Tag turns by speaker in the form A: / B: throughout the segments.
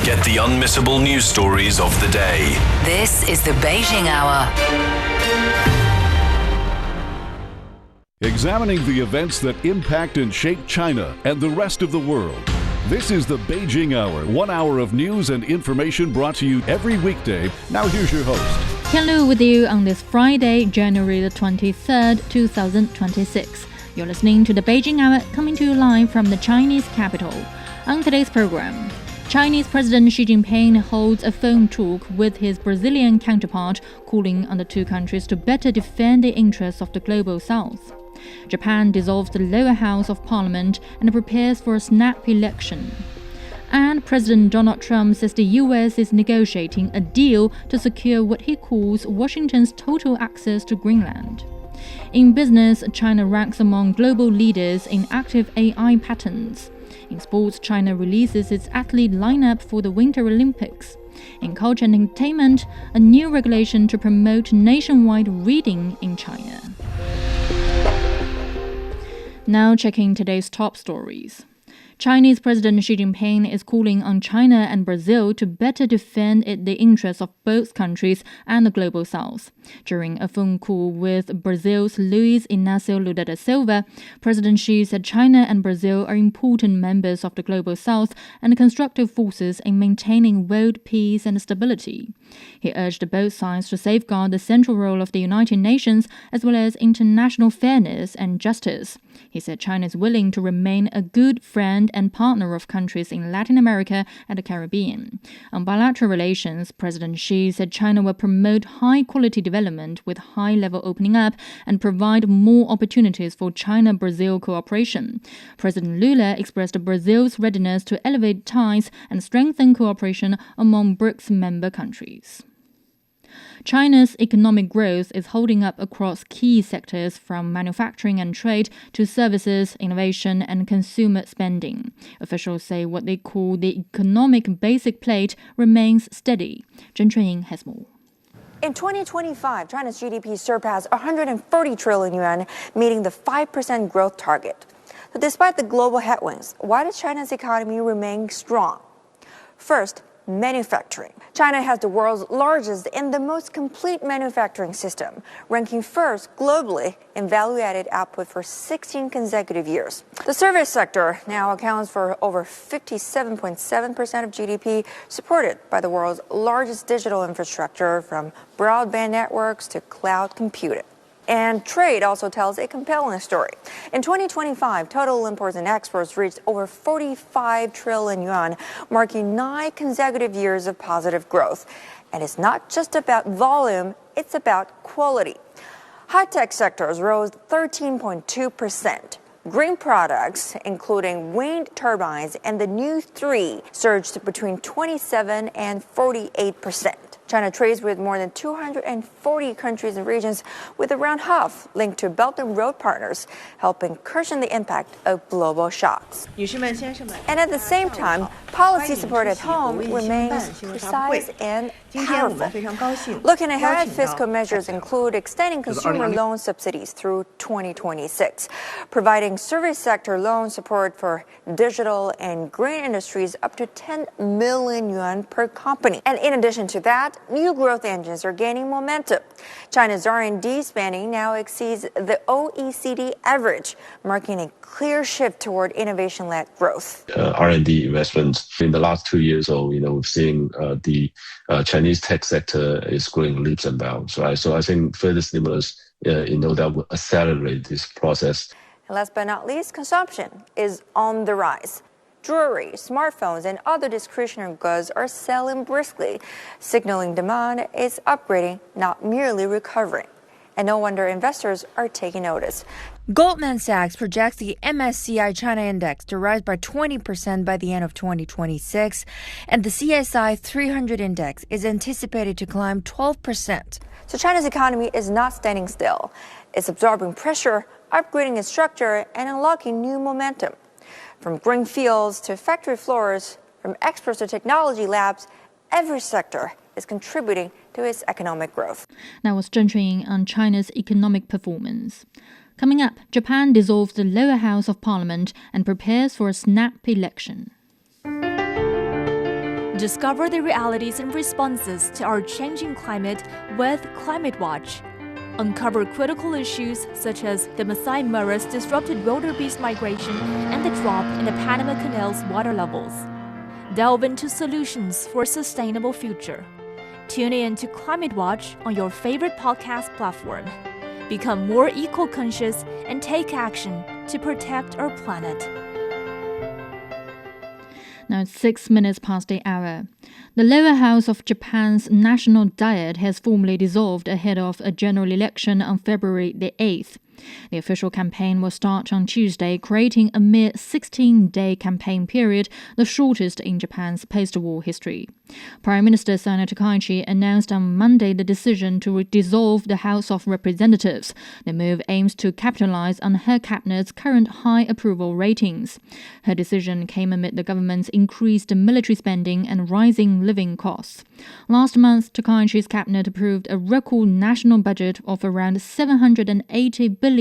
A: Get the unmissable news stories of the day.
B: This is the Beijing Hour.
C: Examining the events that impact and shape China and the rest of the world. This is the Beijing Hour, 1 hour of news and information brought to you every weekday. Now here's your host.
D: Ken Lu with you on this Friday, January the 23rd, 2026. You're listening to the Beijing Hour, coming to you live from the Chinese capital. On today's program, Chinese President Xi Jinping holds a phone talk with his Brazilian counterpart, calling on the two countries to better defend the interests of the global south. Japan dissolves the lower house of parliament and prepares for a snap election. And President Donald Trump says the U.S. is negotiating a deal to secure what he calls Washington's total access to Greenland. In business, China ranks among global leaders in active AI patents. In sports, China releases its athlete lineup for the Winter Olympics. In culture and entertainment, a new regulation to promote nationwide reading in China. Now checking today's top stories. Chinese President Xi Jinping is calling on China and Brazil to better defend the interests of both countries and the global south. During a phone call with Brazil's Luiz Inácio Lula da Silva, President Xi said China and Brazil are important members of the global south and constructive forces in maintaining world peace and stability. He urged both sides to safeguard the central role of the United Nations as well as international fairness and justice. He said China is willing to remain a good friend and partner of countries in Latin America and the Caribbean. On bilateral relations, President Xi said China will promote high-quality development with high-level opening up and provide more opportunities for China-Brazil cooperation. President Lula expressed Brazil's readiness to elevate ties and strengthen cooperation among BRICS member countries. China's economic growth is holding up across key sectors from manufacturing and trade to services, innovation, and consumer spending. Officials say what they call the economic basic plate remains steady. Zhen Chunying has more.
E: In 2025, China's GDP surpassed 140 trillion yuan, meeting the 5% growth target. So despite the global headwinds, why does China's economy remain strong? First, manufacturing. China has the world's largest and the most complete manufacturing system, ranking first globally in value-added output for 16 consecutive years. The service sector now accounts for over 57.7% of GDP, supported by the world's largest digital infrastructure, from broadband networks to cloud computing. And trade also tells a compelling story. In 2025, total imports and exports reached over 45 trillion yuan, marking 9 consecutive years of positive growth. And it's not just about volume, it's about quality. High-tech sectors rose 13.2%. Green products, including wind turbines and the new 3, surged between 27 and 48%. China trades with more than 240 countries and regions, with around half linked to Belt and Road partners, helping cushion the impact of global shocks. And at the same time, policy support at home remains precise and powerful. Looking ahead, fiscal measures include extending consumer loan subsidies through 2026, providing service sector loan support for digital and green industries up to 10 million yuan per company. And in addition to that, new growth engines are gaining momentum. China's R&D spending now exceeds the OECD average, marking a clear shift toward innovation-led growth.
F: R&D investments in the last 2 years, we've seen the Chinese tech sector is growing leaps and bounds, right? So I think further stimulus, that will accelerate this process.
E: And last but not least, consumption is on the rise. Jewelry, smartphones, and other discretionary goods are selling briskly, signaling demand is upgrading, not merely recovering. And no wonder investors are taking notice. Goldman Sachs projects the MSCI China Index to rise by 20% by the end of 2026, and the CSI 300 Index is anticipated to climb 12%. So China's economy is not standing still. It's absorbing pressure, upgrading its structure, and unlocking new momentum. From green fields to factory floors, from experts to technology labs, every sector is contributing to its economic growth.
D: That was Zhen Chunying on China's economic performance. Coming up, Japan dissolves the lower house of parliament and prepares for a snap election.
G: Discover the realities and responses to our changing climate with Climate Watch. Uncover critical issues such as the Masai Mara's disrupted wildebeest migration and the drop in the Panama Canal's water levels. Delve into solutions for a sustainable future. Tune in to Climate Watch on your favorite podcast platform. Become more eco-conscious and take action to protect our planet.
D: Now it's 6 minutes past the hour. The lower house of Japan's National Diet has formally dissolved ahead of a general election on February the 8th. The official campaign will start on Tuesday, creating a mere 16-day campaign period, the shortest in Japan's post-war history. Prime Minister Sana Takaichi announced on Monday the decision to dissolve the House of Representatives. The move aims to capitalize on her cabinet's current high approval ratings. Her decision came amid the government's increased military spending and rising living costs. Last month, Takaichi's cabinet approved a record national budget of around $780 billion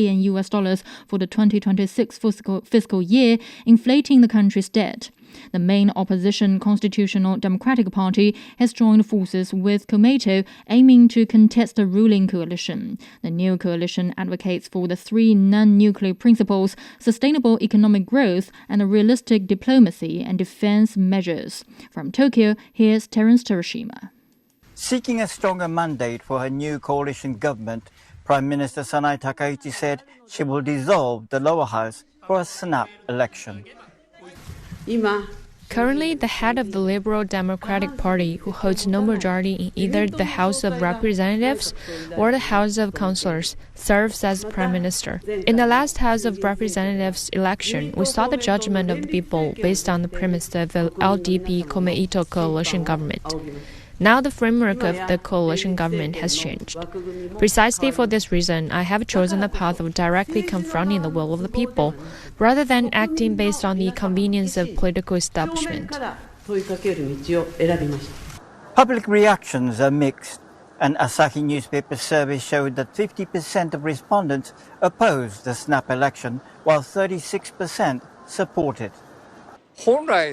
D: for the 2026 fiscal year, inflating the country's debt. The main opposition Constitutional Democratic Party has joined forces with Komeito, aiming to contest the ruling coalition. The new coalition advocates for the three non-nuclear principles: sustainable economic growth and realistic diplomacy and defense measures. From Tokyo, here's Terence Terashima.
H: Seeking a stronger mandate for her new coalition government, Prime Minister Sanai Takaichi said she will dissolve the lower house for a snap election.
I: Currently, the head of the Liberal Democratic Party, who holds no majority in either the House of Representatives or the House of Councillors, serves as Prime Minister. In the last House of Representatives election, we saw the judgment of the people based on the premise of the LDP-Komeito coalition government. Now the framework of the coalition government has changed. Precisely for this reason, I have chosen the path of directly confronting the will of the people, rather than acting based on the convenience of political establishment.
H: Public reactions are mixed. An Asahi newspaper survey showed that 50% of respondents opposed the snap election, while 36% support it.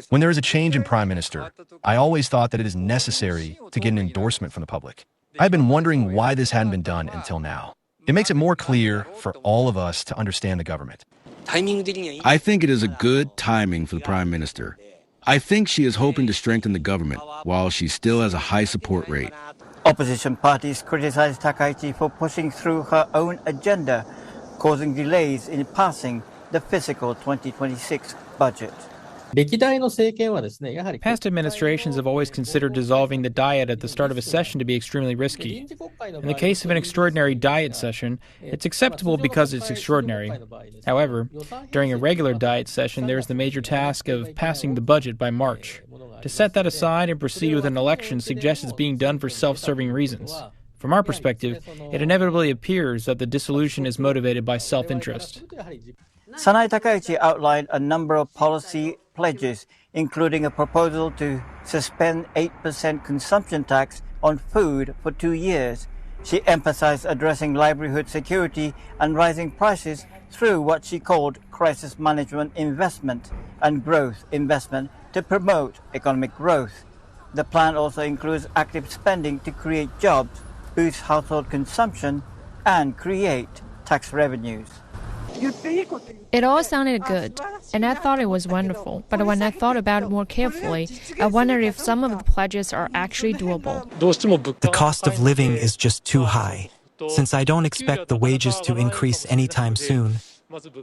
J: When there is a change in Prime Minister, I always thought that it is necessary to get an endorsement from the public. I've been wondering why this hadn't been done until now. It makes it more clear for all of us to understand the government.
K: I think it is a good timing for the Prime Minister. I think she is hoping to strengthen the government while she still has a high support rate.
H: Opposition parties criticize Takaichi for pushing through her own agenda, causing delays in passing the fiscal 2026 budget.
L: Past administrations have always considered dissolving the Diet at the start of a session to be extremely risky. In the case of an extraordinary Diet session, it's acceptable because it's extraordinary. However, during a regular Diet session, there is the major task of passing the budget by March. To set that aside and proceed with an election suggests it's being done for self-serving reasons. From our perspective, it inevitably appears that the dissolution is motivated by self-interest.
H: Sanai Takaichi outlined a number of policy pledges, including a proposal to suspend 8% consumption tax on food for 2 years. She emphasized addressing livelihood security and rising prices through what she called crisis management investment and growth investment to promote economic growth. The plan also includes active spending to create jobs, boost household consumption, and create tax revenues.
I: It all sounded good, and I thought it was wonderful. But when I thought about it more carefully, I wondered if some of the pledges are actually doable.
M: The cost of living is just too high. Since I don't expect the wages to increase anytime soon,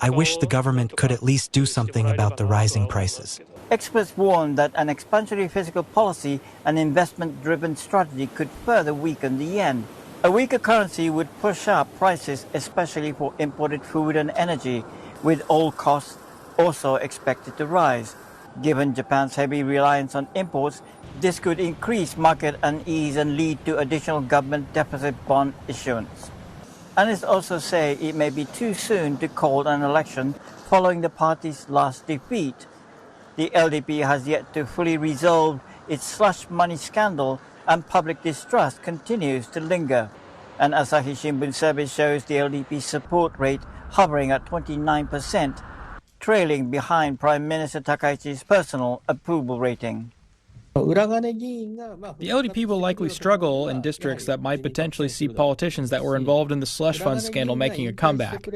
M: I wish the government could at least do something about the rising prices.
H: Experts warn that an expansionary fiscal policy and investment-driven strategy could further weaken the yen. A weaker currency would push up prices, especially for imported food and energy, with all costs also expected to rise. Given Japan's heavy reliance on imports, this could increase market unease and lead to additional government deficit bond issuance. Analysts also say it may be too soon to call an election following the party's last defeat. The LDP has yet to fully resolve its slush money scandal, and public distrust continues to linger. An Asahi Shimbun survey shows the LDP's support rate hovering at 29%, trailing behind Prime Minister Takaichi's personal approval rating.
L: The LDP will likely struggle in districts that might potentially see politicians that were involved in the slush fund scandal making a comeback.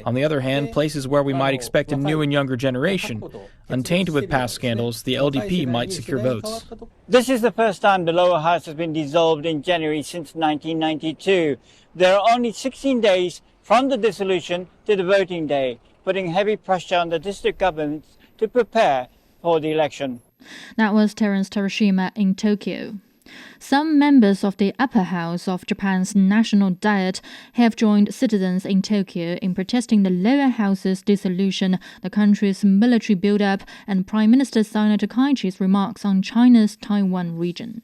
L: On the other hand, places where we might expect a new and younger generation, untainted with past scandals, the LDP might secure votes.
H: This is the first time the lower house has been dissolved in January since 1992. There are only 16 days from the dissolution to the voting day, putting heavy pressure on the district governments to prepare for the election.
D: That was Terence Terashima in Tokyo. Some members of the upper house of Japan's National Diet have joined citizens in Tokyo in protesting the lower house's dissolution, the country's military buildup, and Prime Minister Sanae Takaichi's remarks on China's Taiwan region.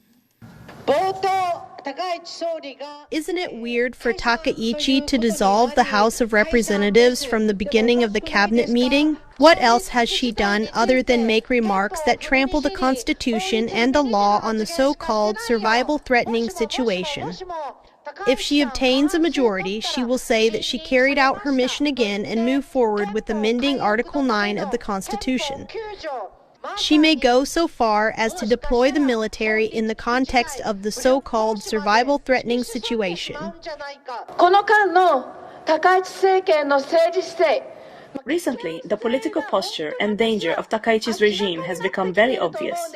N: Isn't it weird for Takaichi to dissolve the House of Representatives from the beginning of the cabinet meeting? What else has she done other than make remarks that trample the Constitution and the law on the so-called survival-threatening situation? If she obtains a majority, she will say that she carried out her mission again and move forward with amending Article 9 of the Constitution. She may go so far as to deploy the military in the context of the so-called survival-threatening situation.
O: Recently, the political posture and danger of Takaichi's regime has become very obvious.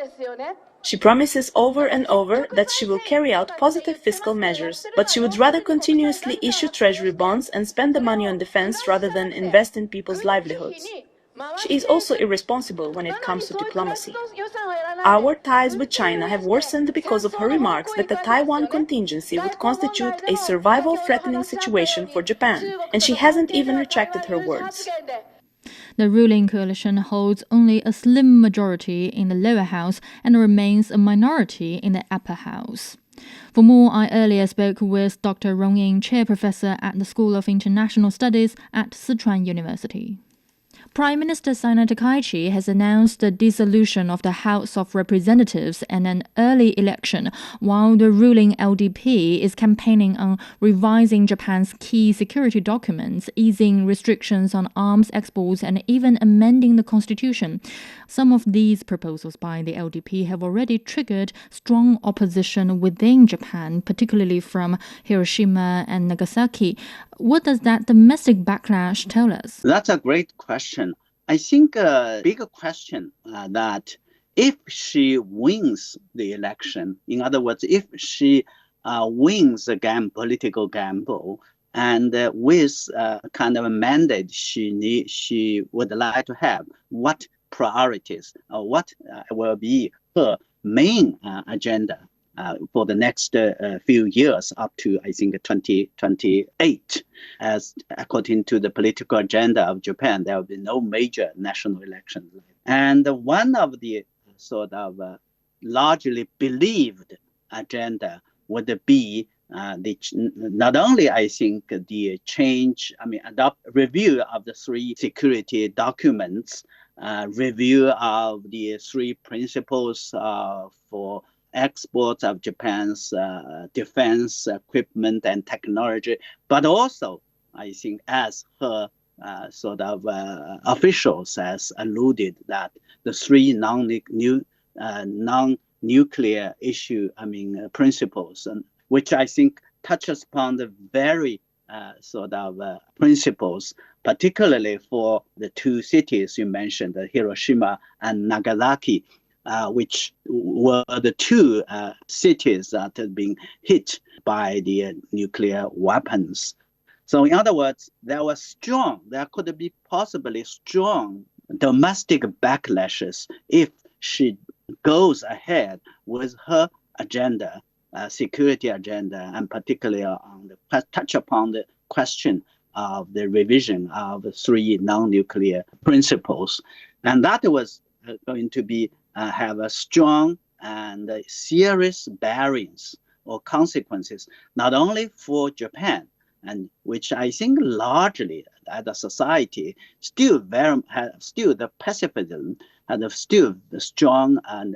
O: She promises over and over that she will carry out positive fiscal measures, but she would rather continuously issue treasury bonds and spend the money on defense rather than invest in people's livelihoods. She is also irresponsible when it comes to diplomacy. Our ties with China have worsened because of her remarks that the Taiwan contingency would constitute a survival-threatening situation for Japan, and she hasn't even retracted her words.
D: The ruling coalition holds only a slim majority in the lower house and remains a minority in the upper house. For more, I earlier spoke with Dr. Rong Ying, Chair Professor at the School of International Studies at Sichuan University. Prime Minister Sanae Takaichi has announced the dissolution of the House of Representatives and an early election, while the ruling LDP is campaigning on revising Japan's key security documents, easing restrictions on arms exports, and even amending the constitution. Some of these proposals by the LDP have already triggered strong opposition within Japan, particularly from Hiroshima and Nagasaki. What does that domestic backlash tell us?
P: That's a great question. I think a bigger question that if she wins the election, in other words, if she wins the political gamble, and with kind of a mandate she would like to have, what priorities, what will be her main agenda for the next few years up to, I think, 2028. As according to the political agenda of Japan, there will be no major national elections. And one of the sort of largely believed agenda would be not only, I think, the review of the three security documents, review of the three principles for exports of Japan's defense equipment and technology, but also, I think, as her officials has alluded, that the three non-nuclear issue, principles, which I think touches upon the very principles, particularly for the two cities you mentioned, Hiroshima and Nagasaki, which were the two cities that had been hit by the nuclear weapons. So in other words, there could be possibly strong domestic backlashes if she goes ahead with her agenda, security agenda, and particularly touch upon the question of the revision of the three non-nuclear principles. And that was going to be have a strong and serious bearings or consequences, not only for Japan, and which I think largely as a society still the pacifism and still the strong and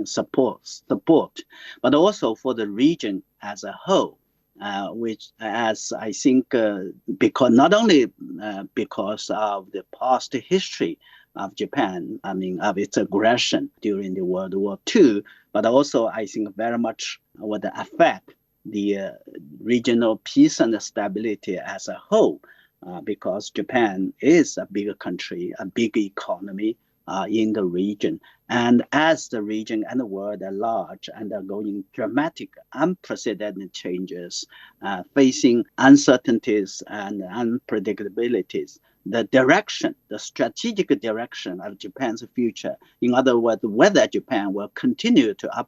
P: support, but also for the region as a whole, which, as I think, because not only because of the past history of Japan, of its aggression during the World War II, but also I think very much would affect the regional peace and stability as a whole, because Japan is a big country, a big economy in the region. And as the region and the world at large undergoing dramatic, unprecedented changes, facing uncertainties and unpredictabilities, the strategic direction of Japan's future, in other words, whether Japan will continue to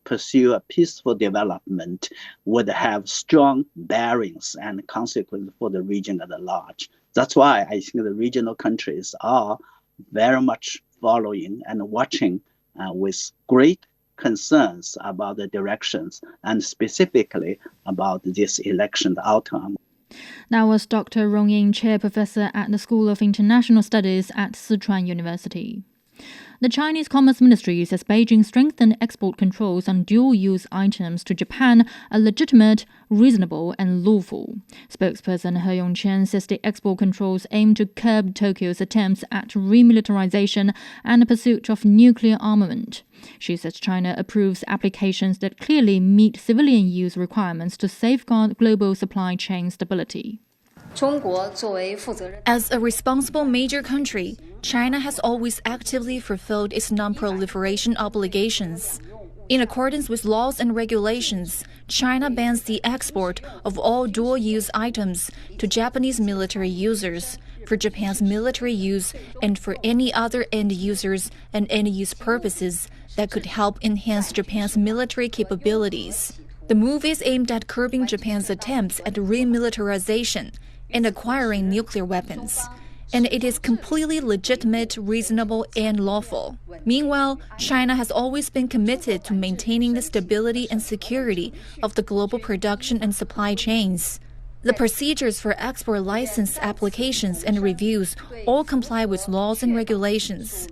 P: pursue a peaceful development, would have strong bearings and consequences for the region at large. That's why I think the regional countries are very much following and watching with great concerns about the directions and specifically about this election outcome.
D: That was Dr. Rong Ying, Chair Professor at the School of International Studies at Sichuan University. The Chinese Commerce Ministry says Beijing strengthened export controls on dual-use items to Japan are legitimate, reasonable and lawful. Spokesperson He Yongqian says the export controls aim to curb Tokyo's attempts at remilitarization and the pursuit of nuclear armament. She says China approves applications that clearly meet civilian use requirements to safeguard global supply chain stability.
Q: As a responsible major country, China has always actively fulfilled its non-proliferation obligations. In accordance with laws and regulations, China bans the export of all dual-use items to Japanese military users, for Japan's military use and for any other end users and end-use purposes that could help enhance Japan's military capabilities. The move is aimed at curbing Japan's attempts at remilitarization and acquiring nuclear weapons, and it is completely legitimate, reasonable, and lawful. Meanwhile, China has always been committed to maintaining the stability and security of the global production and supply chains. The procedures for export license applications and reviews all comply with laws and regulations.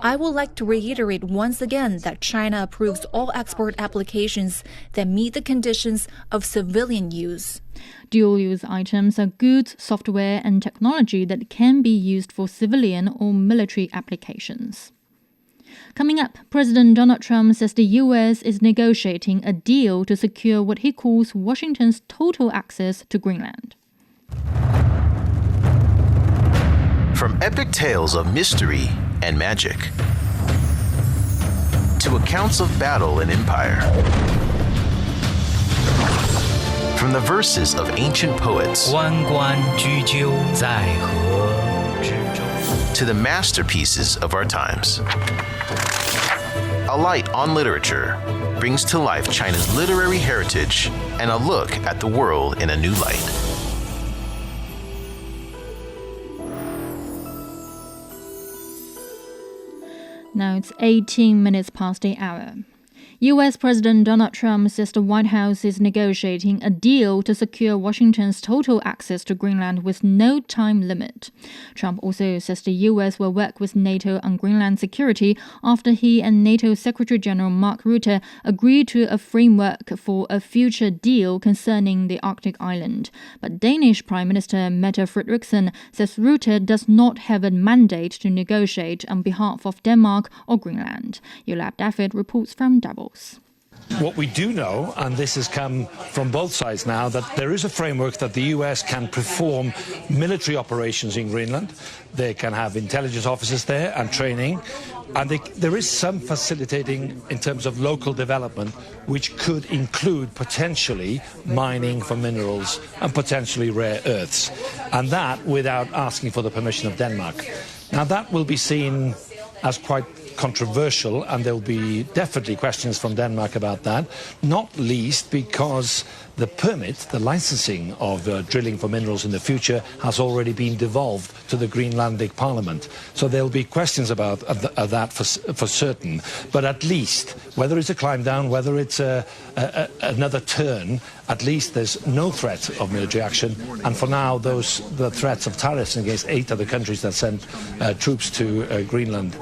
Q: I would like to reiterate once again that China approves all export applications that meet the conditions of civilian use.
D: Dual-use items are goods, software, and technology that can be used for civilian or military applications. Coming up, President Donald Trump says the U.S. is negotiating a deal to secure what he calls Washington's total access to Greenland.
A: From epic tales of mystery and magic to accounts of battle and empire, from the verses of ancient poets to the masterpieces of our times. A Light on Literature brings to life China's literary heritage and a look at the world in a new light.
D: Now it's 18 minutes past the hour. U.S. President Donald Trump says the White House is negotiating a deal to secure Washington's total access to Greenland with no time limit. Trump also says the U.S. will work with NATO on Greenland security after he and NATO Secretary General Mark Rutte agreed to a framework for a future deal concerning the Arctic island. But Danish Prime Minister Mette Frederiksen says Rutte does not have a mandate to negotiate on behalf of Denmark or Greenland. Yolab David reports from Davos.
R: What we do know, and this has come from both sides now, that there is a framework that the US can perform military operations in Greenland. They can have intelligence officers there and training. And there is some facilitating in terms of local development, which could include potentially mining for minerals and potentially rare earths. And that without asking for the permission of Denmark. Now that will be seen as quite controversial, and there will be definitely questions from Denmark about that, not least because the permit, the licensing of drilling for minerals in the future has already been devolved to the Greenlandic Parliament. So there will be questions about that for certain. But at least, whether it's a climb down, whether it's another turn, at least there's no threat of military action. And for now, the threats of tariffs against 8 other countries that sent troops to Greenland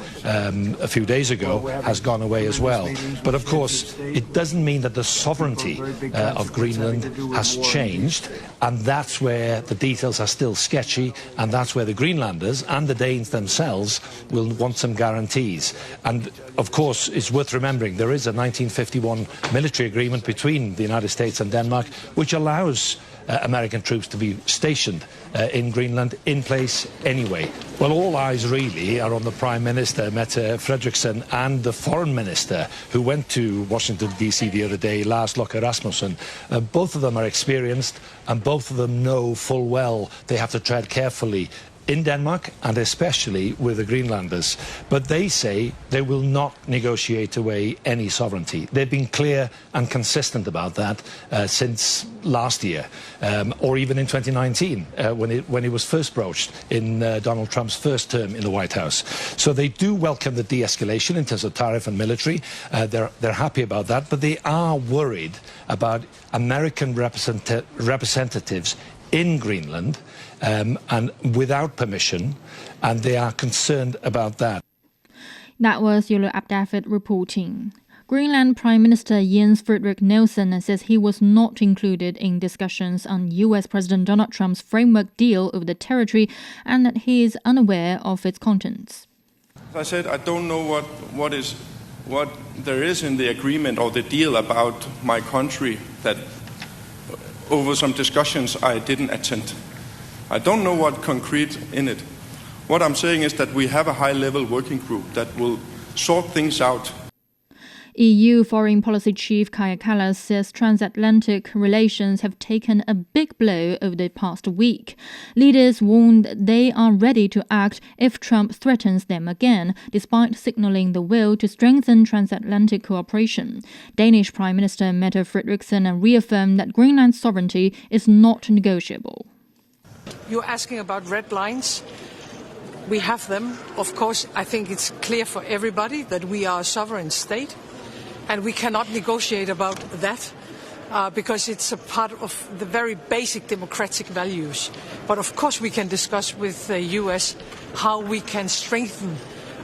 R: a few days ago has gone away as well. But of course, it doesn't mean that the sovereignty of Greenland has changed, and that's where the details are still sketchy, and that's where the Greenlanders and the Danes themselves will want some guarantees. And of course, it's worth remembering there is a 1951 military agreement between the United States and Denmark which allows American troops to be stationed in Greenland in place anyway. Well, all eyes really are on the Prime Minister, Mette Frederiksen, and the Foreign Minister who went to Washington, D.C. the other day, Lars Løkke Rasmussen. Both of them are experienced, and both of them know full well they have to tread carefully in Denmark and especially with the Greenlanders. But they say they will not negotiate away any sovereignty. They've been clear and consistent about that since last year, or even in 2019 when it was first broached in Donald Trump's first term in the White House. So they do welcome the de-escalation in terms of tariff and military. They're happy about that, but they are worried about American representatives in Greenland and without permission, and they are concerned about that.
D: That was Yolo Abdavid reporting. Greenland Prime Minister Jens Frederik Nielsen says he was not included in discussions on US President Donald Trump's framework deal over the territory and that he is unaware of its contents.
S: As I said, I don't know what there is in the agreement or the deal about my country that over some discussions I didn't attend. I don't know what concrete in it. What I'm saying is that we have a high-level working group that will sort things out.
D: EU Foreign Policy Chief Kaja Kallas says transatlantic relations have taken a big blow over the past week. Leaders warned they are ready to act if Trump threatens them again, despite signaling the will to strengthen transatlantic cooperation. Danish Prime Minister Mette Frederiksen reaffirmed that Greenland's sovereignty is not negotiable.
T: You're asking about red lines. We have them. Of course, I think it's clear for everybody that we are a sovereign state. And we cannot negotiate about that because it's a part of the very basic democratic values. But of course we can discuss with the US how we can strengthen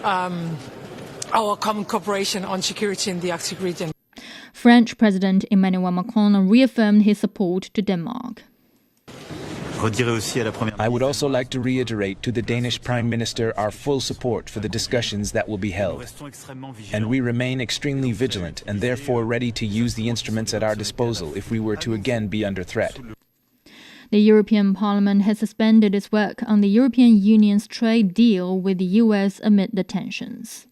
T: our common cooperation on security in the Arctic region.
D: French President Emmanuel Macron reaffirmed his support to Denmark.
U: I would also like to reiterate to the Danish Prime Minister our full support for the discussions that will be held. And we remain extremely vigilant and therefore ready to use the instruments at our disposal if we were to again be under threat.
D: The European Parliament has suspended its work on the European Union's trade deal with the US amid the tensions.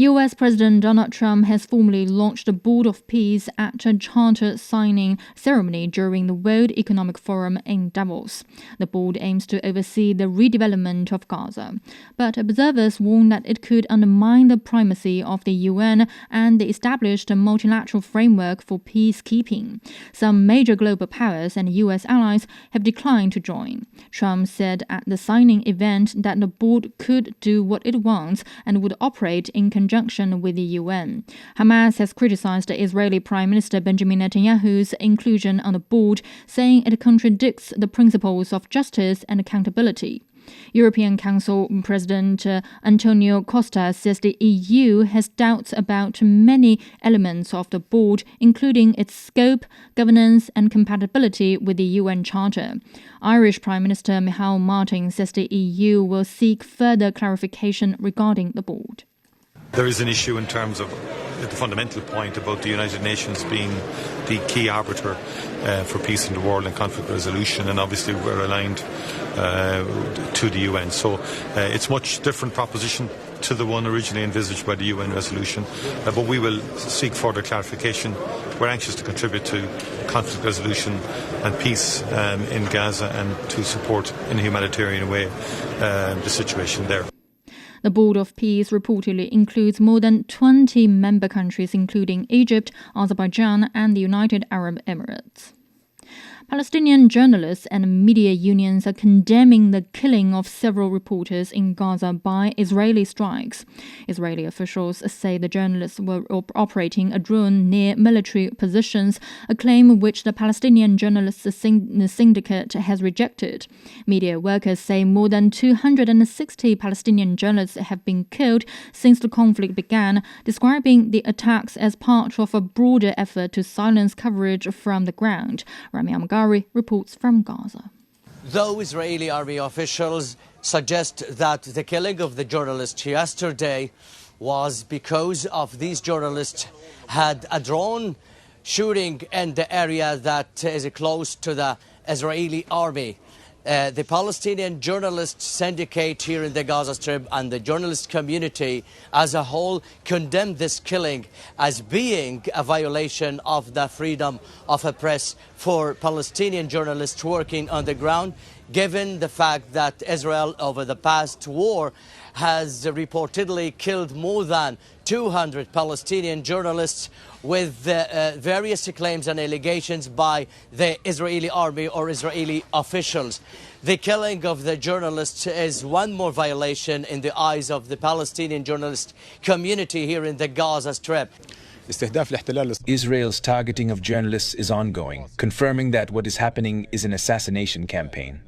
D: US President Donald Trump has formally launched a Board of Peace at a charter signing ceremony during the World Economic Forum in Davos. The board aims to oversee the redevelopment of Gaza, but observers warn that it could undermine the primacy of the UN and the established multilateral framework for peacekeeping. Some major global powers and US allies have declined to join. Trump said at the signing event that the board could do what it wants and would operate in conjunction with the UN. Hamas has criticized the Israeli Prime Minister Benjamin Netanyahu's inclusion on the board, saying it contradicts the principles of justice and accountability. European Council President Antonio Costa says the EU has doubts about many elements of the board, including its scope, governance and compatibility with the UN Charter. Irish Prime Minister Micheál Martin says the EU will seek further clarification regarding the board.
V: There is an issue in terms of the fundamental point about the United Nations being the key arbiter for peace in the world and conflict resolution, and obviously we're aligned to the UN. So it's a much different proposition to the one originally envisaged by the UN resolution, but we will seek further clarification. We're anxious to contribute to conflict resolution and peace in Gaza and to support in a humanitarian way the situation there.
D: The Board of Peace reportedly includes more than 20 member countries, including Egypt, Azerbaijan, and the United Arab Emirates. Palestinian journalists and media unions are condemning the killing of several reporters in Gaza by Israeli strikes. Israeli officials say the journalists were operating a drone near military positions, a claim which the Palestinian Journalists Syndicate has rejected. Media workers say more than 260 Palestinian journalists have been killed since the conflict began, describing the attacks as part of a broader effort to silence coverage from the ground. Rami Amagari reports from Gaza.
B: Though Israeli army officials suggest that the killing of the journalist yesterday was because of these journalists had a drone shooting in the area that is close to the Israeli army. The Palestinian Journalists Syndicate here in the Gaza Strip and the journalist community as a whole condemned this killing as being a violation of the freedom of a press for Palestinian journalists working on the ground, given the fact that Israel over the past war has reportedly killed more than 200 Palestinian journalists with various claims and allegations by the Israeli army or Israeli officials. The killing of the journalists is one more violation in the eyes of the Palestinian journalist community here in the Gaza Strip.
U: Israel's targeting of journalists is ongoing, confirming that what is happening is an assassination campaign.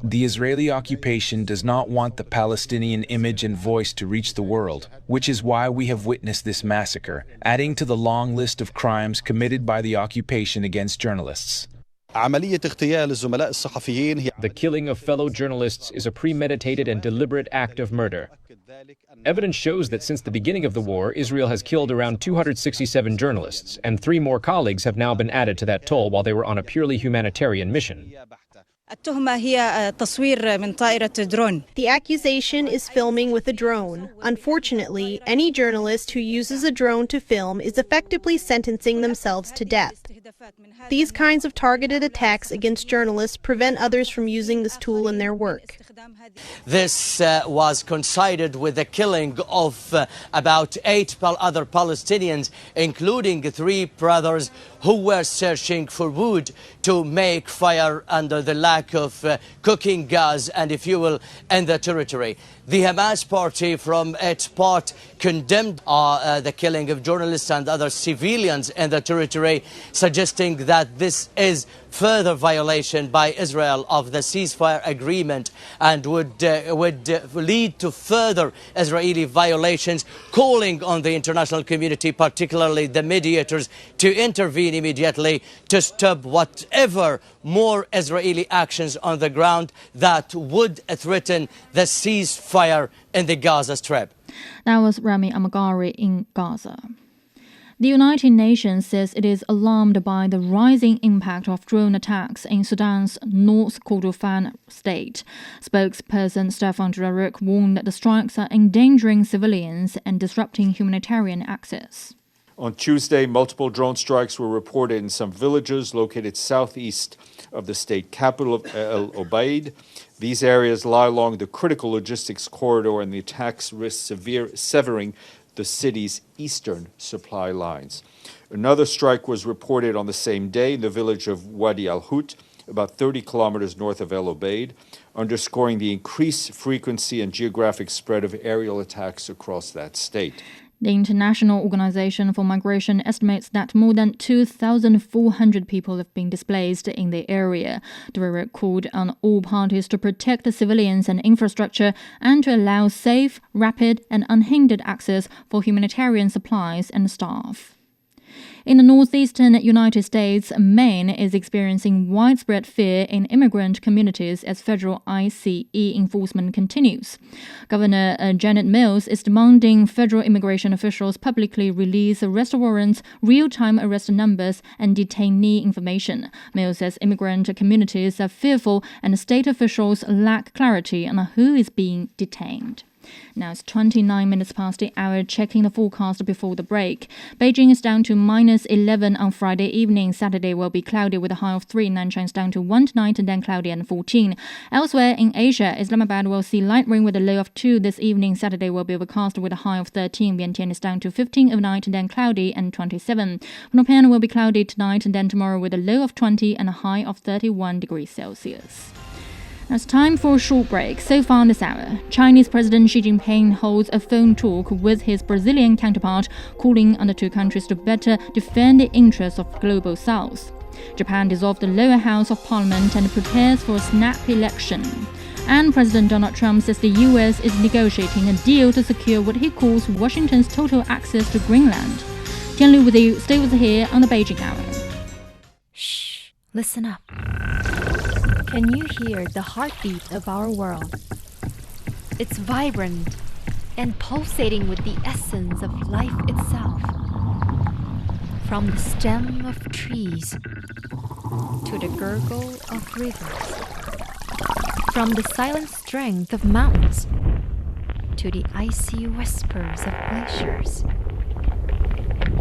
U: The Israeli occupation does not want the Palestinian image and voice to reach the world, which is why we have witnessed this massacre, adding to the long list of crimes committed by the occupation against journalists.
C: The killing of fellow journalists is a premeditated and deliberate act of murder. Evidence shows that since the beginning of the war, Israel has killed around 267 journalists, and 3 more colleagues have now been added to that toll while they were on a purely humanitarian mission.
N: The accusation is filming with a drone. Unfortunately, any journalist who uses a drone to film is effectively sentencing themselves to death. These kinds of targeted attacks against journalists prevent others from using this tool in their work.
B: This was coincided with the killing of about 8 other Palestinians, including 3 brothers who were searching for wood to make fire under the lack of cooking gas and fuel in the territory. The Hamas party, from its part, condemned the killing of journalists and other civilians in the territory, suggesting that this is further violation by Israel of the ceasefire agreement and would lead to further Israeli violations, calling on the international community, particularly the mediators, to intervene immediately to stop whatever more Israeli actions on the ground that would threaten the ceasefire in the Gaza Strip.
D: That was Rami Amagari in Gaza. The United Nations says it is alarmed by the rising impact of drone attacks in Sudan's North Kordofan state. Spokesperson Stefan Dujarric warned that the strikes are endangering civilians and disrupting humanitarian access.
W: On Tuesday, multiple drone strikes were reported in some villages located southeast of the state capital of El Obeid. These areas lie along the critical logistics corridor, and the attacks risk severing the city's eastern supply lines. Another strike was reported on the same day in the village of Wadi al-Hut, about 30 kilometers north of El Obeid, underscoring the increased frequency and geographic spread of aerial attacks across that state.
D: The International Organization for Migration estimates that more than 2,400 people have been displaced in the area. Dujarric called on all parties to protect the civilians and infrastructure and to allow safe, rapid, and unhindered access for humanitarian supplies and staff. In the northeastern United States, Maine is experiencing widespread fear in immigrant communities as federal ICE enforcement continues. Governor Janet Mills is demanding federal immigration officials publicly release arrest warrants, real-time arrest numbers, and detainee information. Mills says immigrant communities are fearful and state officials lack clarity on who is being detained. Now it's 29 minutes past the hour, checking the forecast before the break. Beijing is down to -11 on Friday evening. Saturday will be cloudy with a high of 3. Nanchang is down to 1 tonight and then cloudy and 14. Elsewhere in Asia, Islamabad will see light rain with a low of 2 this evening. Saturday will be overcast with a high of 13. Vientiane is down to 15 overnight and then cloudy and 27. Phnom Penh will be cloudy tonight and then tomorrow with a low of 20 and a high of 31 degrees Celsius. Now it's time for a short break. So far this hour, Chinese President Xi Jinping holds a phone talk with his Brazilian counterpart, calling on the two countries to better defend the interests of the global south. Japan dissolved the lower house of parliament and prepares for a snap election. And President Donald Trump says the U.S. is negotiating a deal to secure what he calls Washington's total access to Greenland. Tian Lu with you. Stay with us here on the Beijing Hour.
E: Shh, listen up. Can you hear the heartbeat of our world? It's vibrant and pulsating with the essence of life itself. From the stem of trees to the gurgle of rivers. From the silent strength of mountains to the icy whispers of glaciers.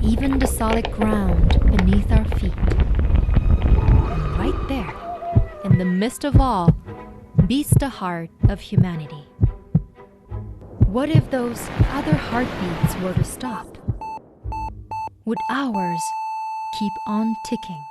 E: Even the solid ground beneath our feet. And right there, in the midst of all, beats the heart of humanity. What if those other heartbeats were to stop? Would ours keep on ticking?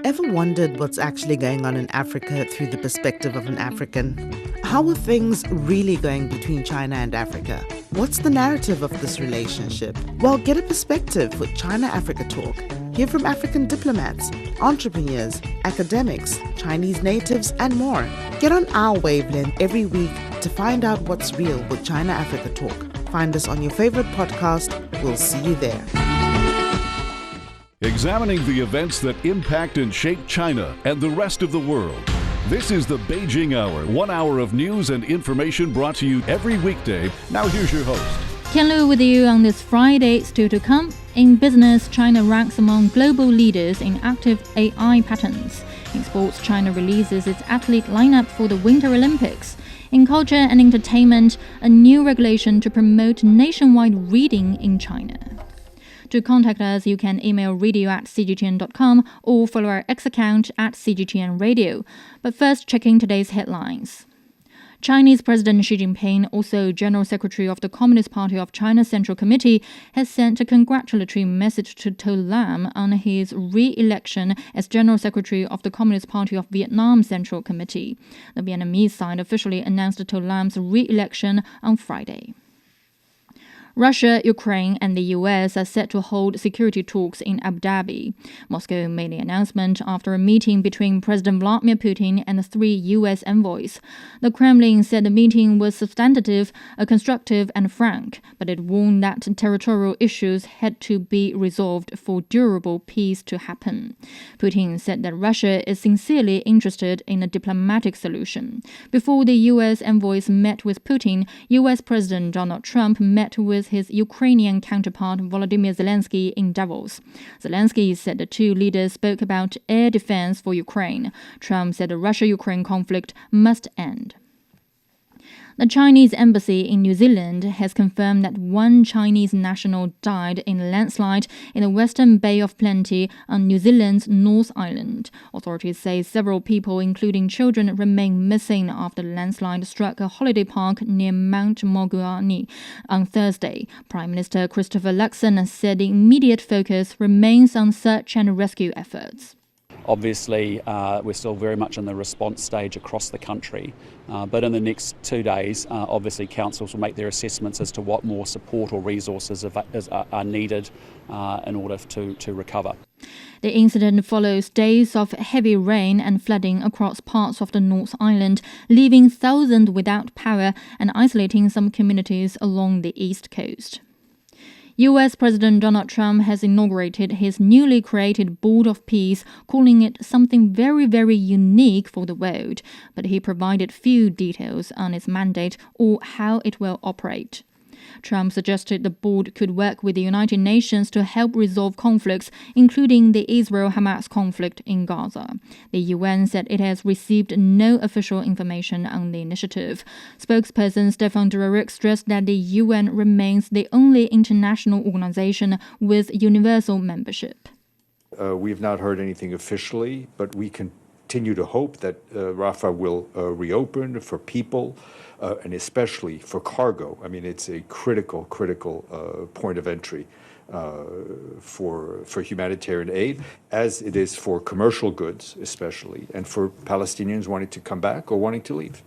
F: Ever wondered what's actually going on in Africa through the perspective of an African? How are things really going between China and Africa? What's the narrative of this relationship? Well, get a perspective with China-Africa Talk. Hear from African diplomats, entrepreneurs, academics, Chinese natives, and more. Get on our wavelength every week to find out what's real with China-Africa Talk. Find us on your favorite podcast. We'll see you there.
G: Examining the events that impact and shape China and the rest of the world. This is the Beijing Hour, 1 hour of news and information brought to you every weekday. Now here's your host.
D: Tian Lu with you on this Friday. Still to come. In business, China ranks among global leaders in active AI patents. In sports, China releases its athlete lineup for the Winter Olympics. In culture and entertainment, a new regulation to promote nationwide reading in China. To contact us, you can email radio@cgtn.com or follow our X account @CGTNRadio. But first, checking today's headlines. Chinese President Xi Jinping, also General Secretary of the Communist Party of China Central Committee, has sent a congratulatory message to To Lam on his re-election as General Secretary of the Communist Party of Vietnam Central Committee. The Vietnamese side officially announced To Lam's re-election on Friday. Russia, Ukraine, and the US are set to hold security talks in Abu Dhabi. Moscow made the announcement after a meeting between President Vladimir Putin and the 3 US envoys. The Kremlin said the meeting was substantive, constructive, and frank, but it warned that territorial issues had to be resolved for durable peace to happen. Putin said that Russia is sincerely interested in a diplomatic solution. Before the US envoys met with Putin, US President Donald Trump met with his Ukrainian counterpart Volodymyr Zelensky in Davos. Zelensky said the two leaders spoke about air defense for Ukraine. Trump said the Russia-Ukraine conflict must end. The Chinese embassy in New Zealand has confirmed that 1 Chinese national died in a landslide in the Western Bay of Plenty on New Zealand's North Island. Authorities say several people, including children, remain missing after the landslide struck a holiday park near Mount Moguani on Thursday. Prime Minister Christopher Luxon said the immediate focus remains on search and rescue efforts.
X: Obviously, we're still very much in the response stage across the country, but in the next 2 days, obviously councils will make their assessments as to what more support or resources are needed in order to recover.
D: The incident follows days of heavy rain and flooding across parts of the North Island, leaving thousands without power and isolating some communities along the east coast. US President Donald Trump has inaugurated his newly created Board of Peace, calling it something very, very unique for the world, but he provided few details on its mandate or how it will operate. Trump suggested the board could work with the United Nations to help resolve conflicts, including the Israel-Hamas conflict in Gaza. The UN said it has received no official information on the initiative. Spokesperson Stefan Dujarric stressed that the UN remains the only international organization with universal membership.
W: We've not heard anything officially, but we continue to hope that Rafah will reopen for people and especially for cargo. I mean, it's a critical point of entry for humanitarian aid, as it is for commercial goods especially, and for Palestinians wanting to come back or wanting to leave.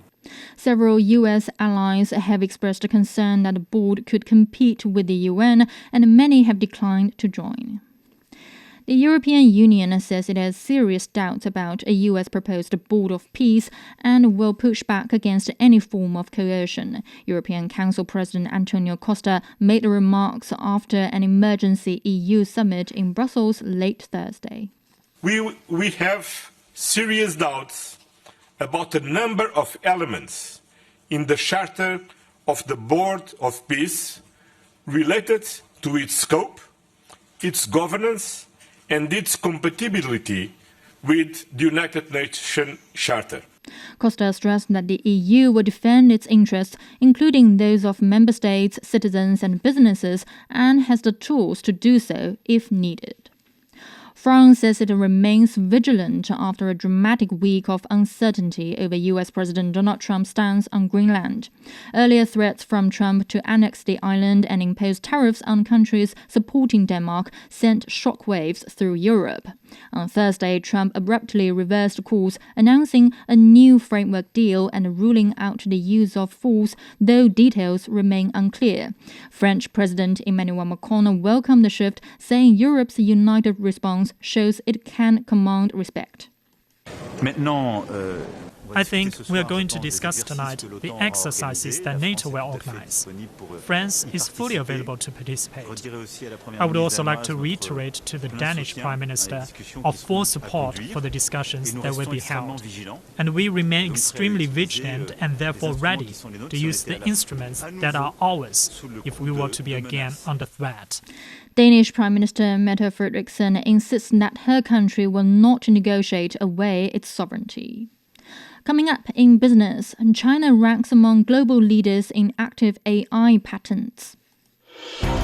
D: Several U.S. allies have expressed a concern that the board could compete with the UN, and many have declined to join. The European Union says it has serious doubts about a U.S. proposed board of peace and will push back against any form of coercion. European Council President Antonio Costa made the remarks after an emergency EU summit in Brussels late Thursday.
I: We have serious doubts about a number of elements in the Charter of the Board of Peace related to its scope, its governance, and its compatibility with the United Nations Charter.
D: Costa stressed that the EU will defend its interests, including those of member states, citizens and businesses, and has the tools to do so if needed. France says it remains vigilant after a dramatic week of uncertainty over U.S. President Donald Trump's stance on Greenland. Earlier threats from Trump to annex the island and impose tariffs on countries supporting Denmark sent shockwaves through Europe. On Thursday, Trump abruptly reversed course, announcing a new framework deal and ruling out the use of force, though details remain unclear. French President Emmanuel Macron welcomed the shift, saying Europe's united response shows it can command respect.
J: I think we are going to discuss tonight the exercises that NATO will organize. France is fully available to participate. I would also like to reiterate to the Danish Prime Minister our full support for the discussions that will be held. And we remain extremely vigilant and therefore ready to use the instruments that are ours if we were to be again under threat.
D: Danish Prime Minister Mette Frederiksen insists that her country will not negotiate away its sovereignty. Coming up in business, China ranks among global leaders in active AI patents.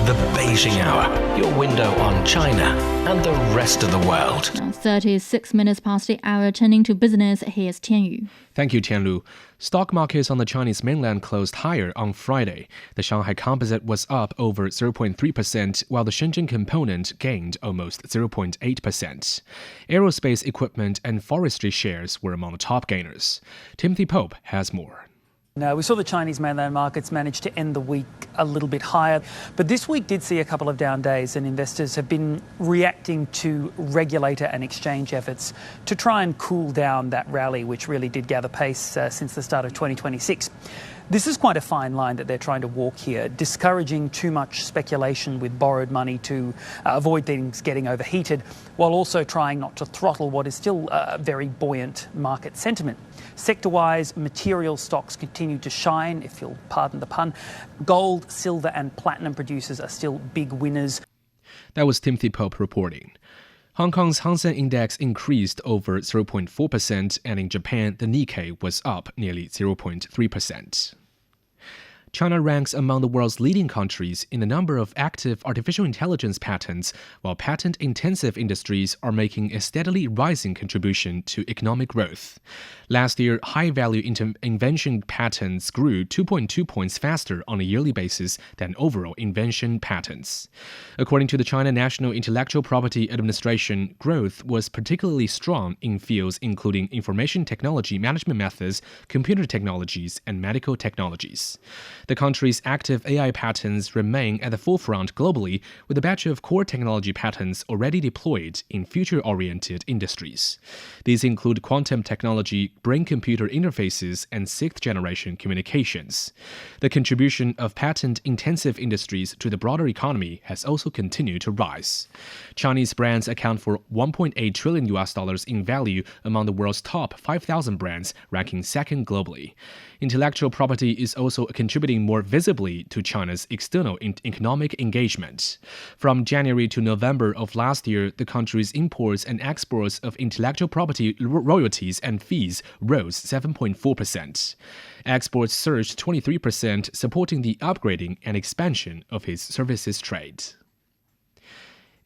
K: The Beijing Hour, your window on China and the rest of the world.
D: Now, 36 minutes past the hour, turning to business, here's Tianyu.
C: Thank you, Tianlu. Stock markets on the Chinese mainland closed higher on Friday. The Shanghai Composite was up over 0.3%, while the Shenzhen Component gained almost 0.8%. Aerospace equipment and forestry shares were among the top gainers. Timothy Pope has more.
M: Now, we saw the Chinese mainland markets manage to end the week a little bit higher, but this week did see a couple of down days, and investors have been reacting to regulator and exchange efforts to try and cool down that rally, which really did gather pace since the start of 2026. This is quite a fine line that they're trying to walk here, discouraging too much speculation with borrowed money to avoid things getting overheated, while also trying not to throttle what is still very buoyant market sentiment. Sector-wise, material stocks continue to shine, if you'll pardon the pun. Gold, silver and platinum producers are still big winners.
C: That was Timothy Pope reporting. Hong Kong's Hang Seng Index increased over 0.4%, and in Japan, the Nikkei was up nearly 0.3%. China ranks among the world's leading countries in the number of active artificial intelligence patents, while patent-intensive industries are making a steadily rising contribution to economic growth. Last year, high-value invention patents grew 2.2 points faster on a yearly basis than overall invention patents. According to the China National Intellectual Property Administration, growth was particularly strong in fields including information technology management methods, computer technologies, and medical technologies. The country's active AI patents remain at the forefront globally, with a batch of core technology patents already deployed in future-oriented industries. These include quantum technology, brain-computer interfaces, and sixth-generation communications. The contribution of patent-intensive industries to the broader economy has also continued to rise. Chinese brands account for $1.8 trillion in value among the world's top 5,000 brands, ranking second globally. Intellectual property is also contributing more visibly to China's external economic engagement. From January to November of last year, the country's imports and exports of intellectual property royalties and fees rose 7.4%. Exports surged 23%, supporting the upgrading and expansion of its services trade.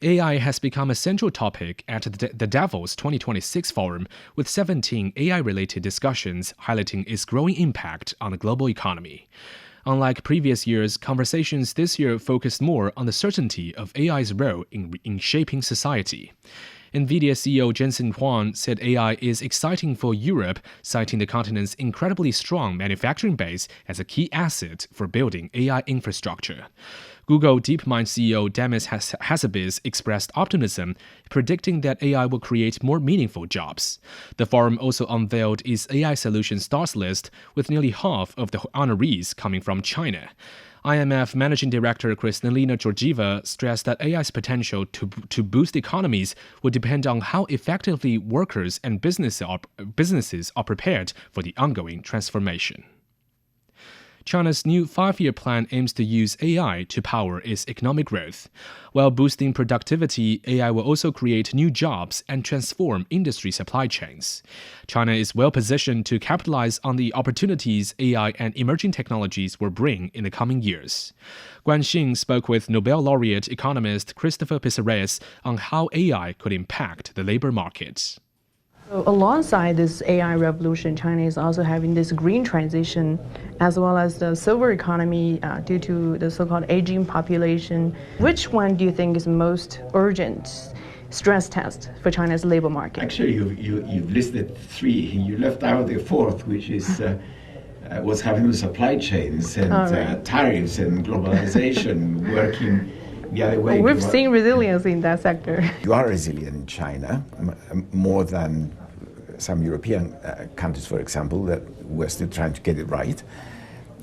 C: AI has become a central topic at the Davos 2026 forum, with 17 AI-related discussions highlighting its growing impact on the global economy. Unlike previous years, conversations this year focused more on the certainty of AI's role in shaping society. NVIDIA CEO Jensen Huang said AI is exciting for Europe, citing the continent's incredibly strong manufacturing base as a key asset for building AI infrastructure. Google DeepMind CEO Demis Hassabis expressed optimism, predicting that AI will create more meaningful jobs. The forum also unveiled its AI Solution Stars list, with nearly half of the honorees coming from China. IMF Managing Director Kristalina Georgieva stressed that AI's potential to boost economies will depend on how effectively workers and businesses are prepared for the ongoing transformation. China's new 5-year plan aims to use AI to power its economic growth. While boosting productivity, AI will also create new jobs and transform industry supply chains. China is well positioned to capitalize on the opportunities AI and emerging technologies will bring in the coming years. Guan Xing spoke with Nobel laureate economist Christopher Pissarres on how AI could impact the labor market.
H: So alongside this AI revolution, China is also having this green transition as well as the silver economy due to the so-called aging population. Which one do you think is most urgent stress test for China's labor market?
L: Actually, you've listed 3. You left out the 4th, which is what's happening with supply chains and tariffs and globalization working the other way.
H: We've seen resilience in that sector.
L: You are resilient in China, more than some European countries, for example, that we're still trying to get it right.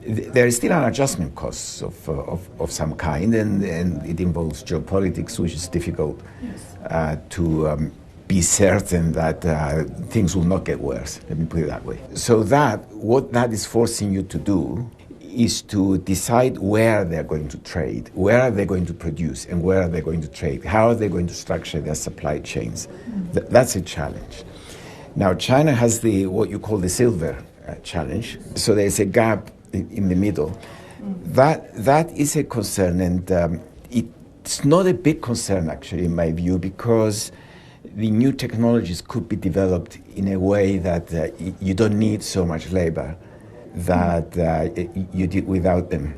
L: There is still an adjustment cost of some kind, and it involves geopolitics, which is difficult to be certain that things will not get worse, let me put it that way. So what that is forcing you to do is to decide where they're going to trade, where are they going to produce, and where are they going to trade, how are they going to structure their supply chains. That's a challenge. Now, China has what you call the silver challenge, so there's a gap in the middle. That is a concern, and it's not a big concern, actually, in my view, because the new technologies could be developed in a way that you don't need so much labor that you did without them.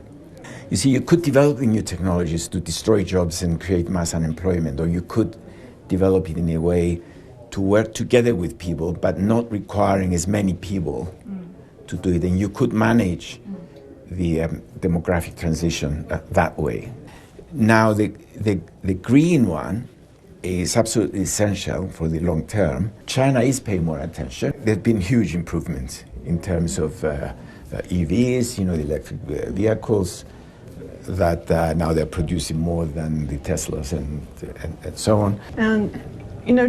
L: You see, you could develop the new technologies to destroy jobs and create mass unemployment, or you could develop it in a way to work together with people, but not requiring as many people to do it. And you could manage the demographic transition that way. Now, the green one is absolutely essential for the long term. China is paying more attention. There have been huge improvements in terms of EVs, the electric vehicles, that now they're producing more than the Teslas and so on.
H: And,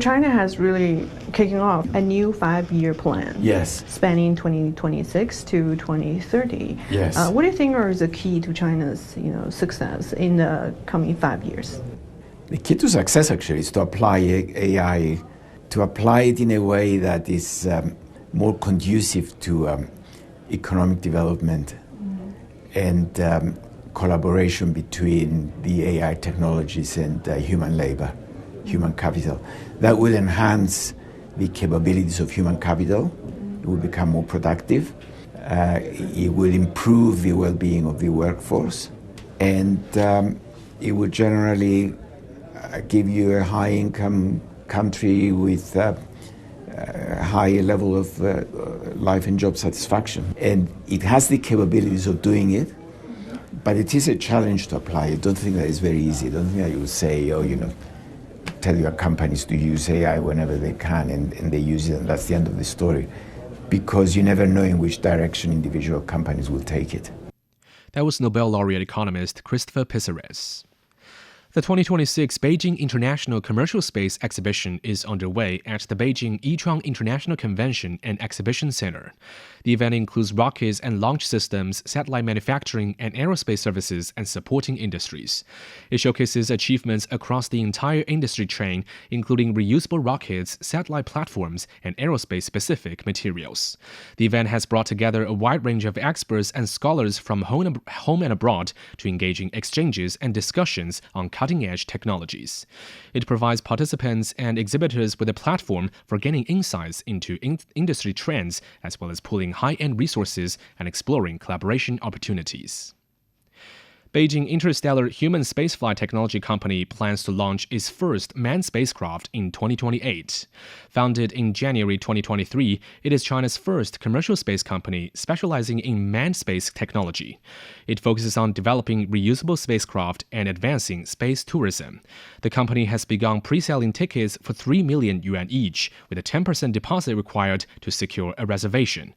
H: China has really kicking off a new 5-year plan.
L: Yes.
H: Spanning 2026 to 2030.
L: Yes.
H: What do you think is the key to China's, success in the coming 5 years?
L: The key to success, actually, is to apply AI, to apply it in a way that is more conducive to economic development and collaboration between the AI technologies and human labor, human capital. That will enhance the capabilities of human capital. It will become more productive. It will improve the well-being of the workforce, and it will generally give you a high-income country with high level of life and job satisfaction. And it has the capabilities of doing it, but it is a challenge to apply. I don't think that it's very easy. I don't think that you will say, tell your companies to use AI whenever they can, and they use it, and that's the end of the story, because you never know in which direction individual companies will take it.
C: That was Nobel laureate economist Christopher Pissarres. The 2026 Beijing International Commercial Space Exhibition is underway at the Beijing Yichuan International Convention and Exhibition Center. The event includes rockets and launch systems, satellite manufacturing, and aerospace services and supporting industries. It showcases achievements across the entire industry chain, including reusable rockets, satellite platforms, and aerospace-specific materials. The event has brought together a wide range of experts and scholars from home and abroad to engage in exchanges and discussions on cutting-edge technologies. It provides participants and exhibitors with a platform for gaining insights into industry trends, as well as pooling high-end resources and exploring collaboration opportunities. Beijing Interstellar Human Spaceflight Technology Company plans to launch its first manned spacecraft in 2028. Founded in January 2023, it is China's first commercial space company specializing in manned space technology. It focuses on developing reusable spacecraft and advancing space tourism. The company has begun pre-selling tickets for 3 million yuan each, with a 10% deposit required to secure a reservation.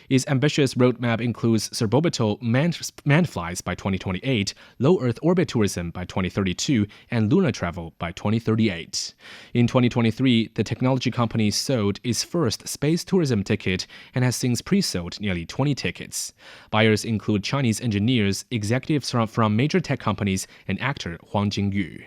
C: Its ambitious roadmap includes suborbital manned flights by 2028, low Earth orbit tourism by 2032, and lunar travel by 2038. In 2023, the technology company sold its first space tourism ticket and has since pre-sold nearly 20 tickets. Buyers include Chinese engineers, executives from major tech companies, and actor Huang Jingyu.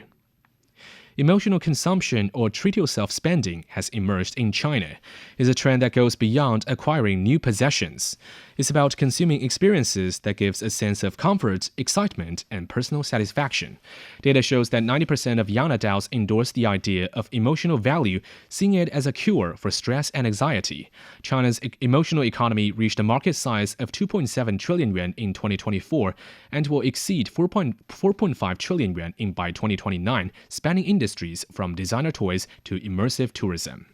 C: Emotional consumption, or treat-yourself spending, has emerged in China. It's a trend that goes beyond acquiring new possessions. It's about consuming experiences that gives a sense of comfort, excitement, and personal satisfaction. Data shows that 90% of young adults endorse the idea of emotional value, seeing it as a cure for stress and anxiety. China's emotional economy reached a market size of 2.7 trillion yuan in 2024 and will exceed 4.5 trillion yuan by 2029, spanning industries from designer toys to immersive tourism.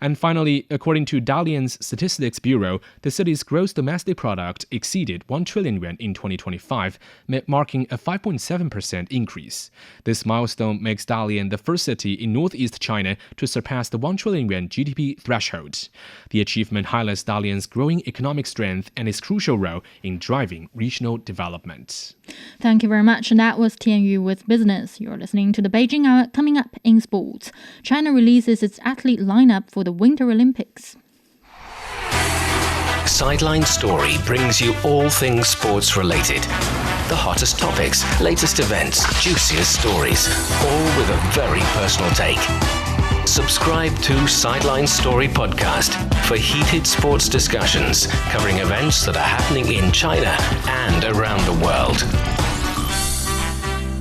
C: And finally, according to Dalian's Statistics Bureau, the city's gross domestic product exceeded 1 trillion yuan in 2025, marking a 5.7% increase. This milestone makes Dalian the first city in northeast China to surpass the 1 trillion yuan GDP threshold. The achievement highlights Dalian's growing economic strength and its crucial role in driving regional development.
D: Thank you very much. And that was Tianyu with Business. You're listening to the Beijing Hour. Coming up in sports, China releases its athlete lineup for the Winter Olympics.
K: Sideline Story brings you all things sports related. The hottest topics, latest events, juiciest stories, all with a very personal take. Subscribe to Sideline Story Podcast for heated sports discussions covering events that are happening in China and around the world.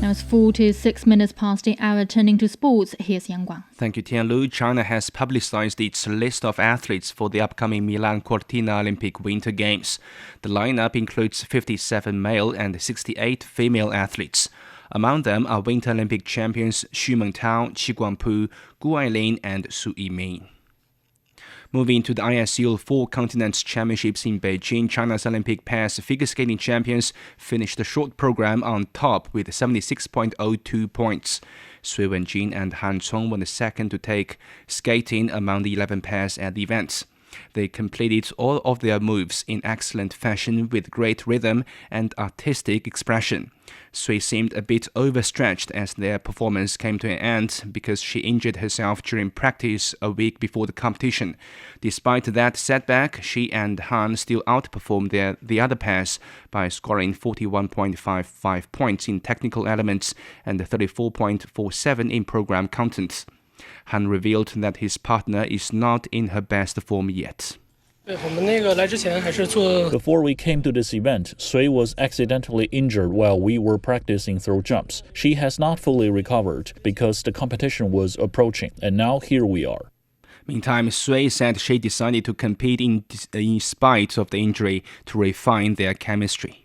D: Now it's 46 minutes past the hour. Turning to sports, here's Yang Guang.
A: Thank you, Tianlu. China has publicized its list of athletes for the upcoming Milan Cortina Olympic Winter Games. The lineup includes 57 male and 68 female athletes. Among them are Winter Olympic champions Xu Mengtao, Qi Guangpu, Gu Ailin, and Su Yiming. Moving to the ISU Four Continents Championships in Beijing, China's Olympic pairs figure skating champions finished the short program on top with 76.02 points. Sui Wenjing and Han Cong were the second to take skating among the 11 pairs at the event. They completed all of their moves in excellent fashion with great rhythm and artistic expression. Sui seemed a bit overstretched as their performance came to an end because she injured herself during practice a week before the competition. Despite that setback, she and Han still outperformed the other pairs by scoring 41.55 points in technical elements and 34.47 in program content. Han revealed that his partner is not in her best form yet.
O: Before we came to this event, Sui was accidentally injured while we were practicing throw jumps. She has not fully recovered because the competition was approaching, and now here we are.
A: Meantime, Sui said she decided to compete in spite of the injury to refine their chemistry.